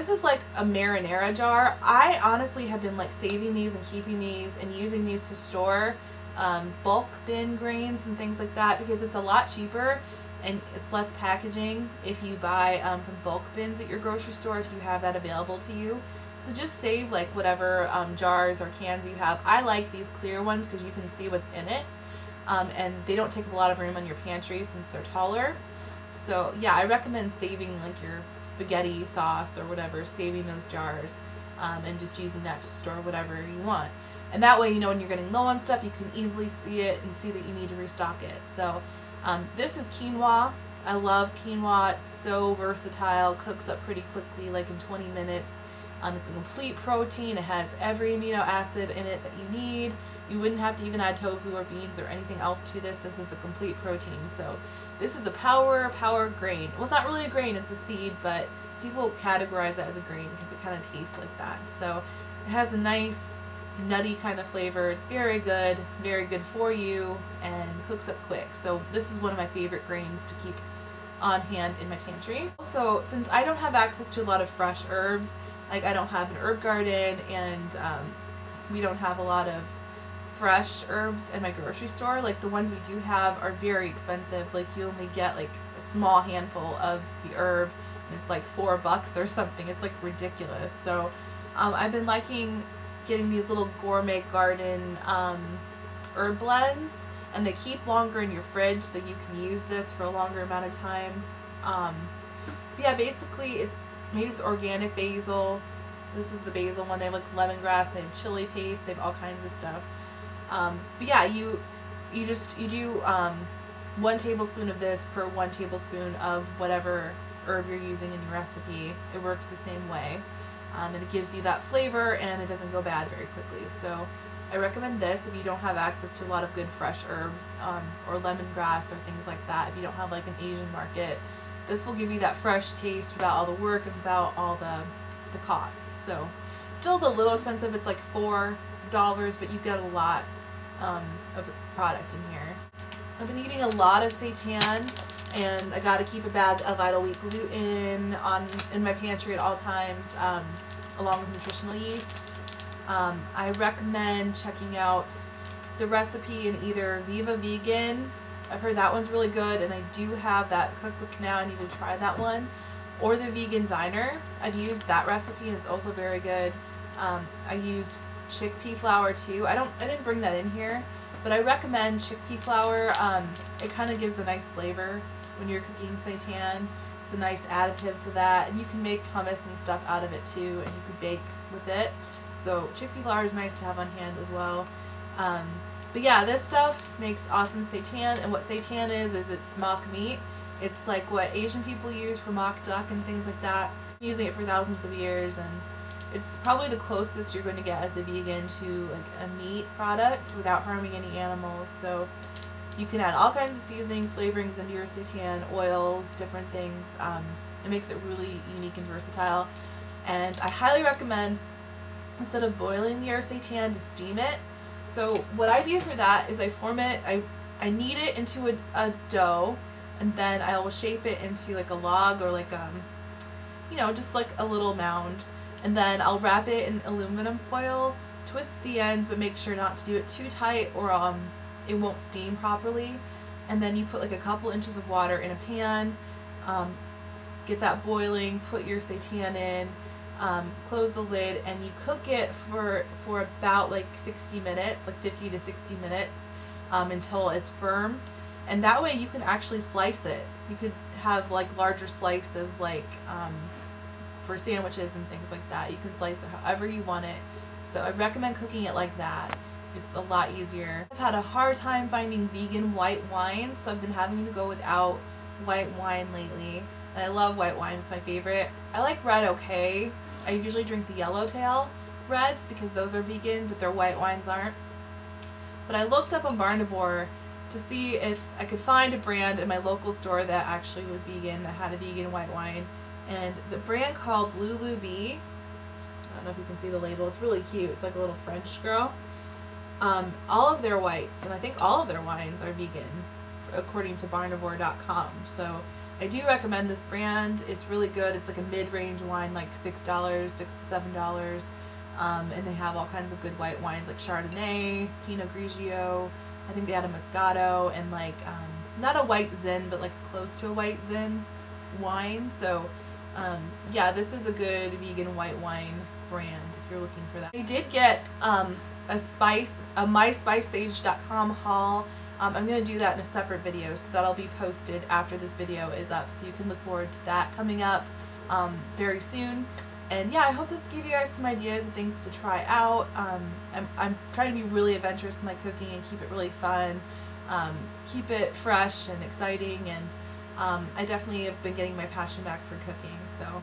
this is like a marinara jar. I honestly have been like saving these and keeping these and using these to store bulk bin grains and things like that, because it's a lot cheaper and it's less packaging if you buy from bulk bins at your grocery store, if you have that available to you. So just save like whatever jars or cans you have. I like these clear ones because you can see what's in it, and they don't take up a lot of room on your pantry since they're taller. So yeah, I recommend saving like your spaghetti sauce or whatever, saving those jars, and just using that to store whatever you want. And that way, you know, when you're getting low on stuff, you can easily see it and see that you need to restock it. So this is quinoa. I love quinoa. It's so versatile, cooks up pretty quickly, like in 20 minutes. It's a complete protein. It has every amino acid in it that you need. You wouldn't have to even add tofu or beans or anything else to this. This is a complete protein. So this is a power grain. Well, it's not really a grain, it's a seed, but people categorize it as a grain because it kind of tastes like that. So it has a nice nutty kind of flavor, very good for you, and cooks up quick. So this is one of my favorite grains to keep on hand in my pantry. Also, since I don't have access to a lot of fresh herbs, like I don't have an herb garden, and we don't have a lot of fresh herbs in my grocery store, like the ones we do have are very expensive. Like you only get like a small handful of the herb and it's like $4 or something. It's like ridiculous. So I've been liking getting these little gourmet garden herb blends, and they keep longer in your fridge, so you can use this for a longer amount of time. Yeah, basically it's made with organic basil. This is the basil one. They have like lemongrass, they have chili paste, they have all kinds of stuff. But yeah, you do 1 tablespoon of this per 1 tablespoon of whatever herb you're using in your recipe. It works the same way, and it gives you that flavor, and it doesn't go bad very quickly. So I recommend this if you don't have access to a lot of good fresh herbs, or lemongrass or things like that. If you don't have like an Asian market, this will give you that fresh taste without all the work and without all the cost. So still is a little expensive. It's like $4, but you get a lot of product in here. I've been eating a lot of seitan, and I got to keep a bag of Vital Wheat gluten in my pantry at all times, along with nutritional yeast. I recommend checking out the recipe in either Viva Vegan. I've heard that one's really good, and I do have that cookbook now. I need to try that one. Or the Vegan Diner. I've used that recipe, and it's also very good. I use chickpea flour too. I didn't bring that in here, but I recommend chickpea flour. It kind of gives a nice flavor when you're cooking seitan. It's a nice additive to that, and you can make hummus and stuff out of it too, and you can bake with it. So chickpea flour is nice to have on hand as well. But yeah, this stuff makes awesome seitan, and what seitan is it's mock meat. It's like what Asian people use for mock duck and things like that. I'm using it for thousands of years, and it's probably the closest you're going to get as a vegan to like a meat product without harming any animals. So you can add all kinds of seasonings, flavorings into your seitan, oils, different things. It makes it really unique and versatile. And I highly recommend, instead of boiling your seitan, to steam it. So what I do for that is I form it, I knead it into a dough, and then I will shape it into like a log or like just like a little mound. And then I'll wrap it in aluminum foil, twist the ends, but make sure not to do it too tight or it won't steam properly. And then you put like a couple inches of water in a pan, get that boiling, put your seitan in, close the lid, and you cook it for about like 60 minutes, like 50 to 60 minutes, until it's firm. And that way you can actually slice it. You could have like larger slices, like for sandwiches and things like that. You can slice it however you want it. So I recommend cooking it like that. It's a lot easier. I've had a hard time finding vegan white wine, so I've been having to go without white wine lately. And I love white wine, it's my favorite. I like red okay. I usually drink the Yellowtail reds because those are vegan, but their white wines aren't. But I looked up on Barnivore to see if I could find a brand in my local store that actually was vegan, that had a vegan white wine. And the brand called Lulu Bee, I don't know if you can see the label, it's really cute, it's like a little French girl. All of their whites, and I think all of their wines, are vegan, according to barnivore.com. So I do recommend this brand. It's really good. It's like a mid-range wine, like $6, $6 to $7. And they have all kinds of good white wines like Chardonnay, Pinot Grigio. I think they had a Moscato and like not a white Zin, but like close to a white Zin wine. So yeah, this is a good vegan white wine brand if you're looking for that. I did get a myspicestage.com haul. I'm going to do that in a separate video, so that'll be posted after this video is up, so you can look forward to that coming up very soon. And yeah, I hope this gave you guys some ideas and things to try out. I'm trying to be really adventurous in my cooking and keep it really fun, keep it fresh and exciting, and I definitely have been getting my passion back for cooking. So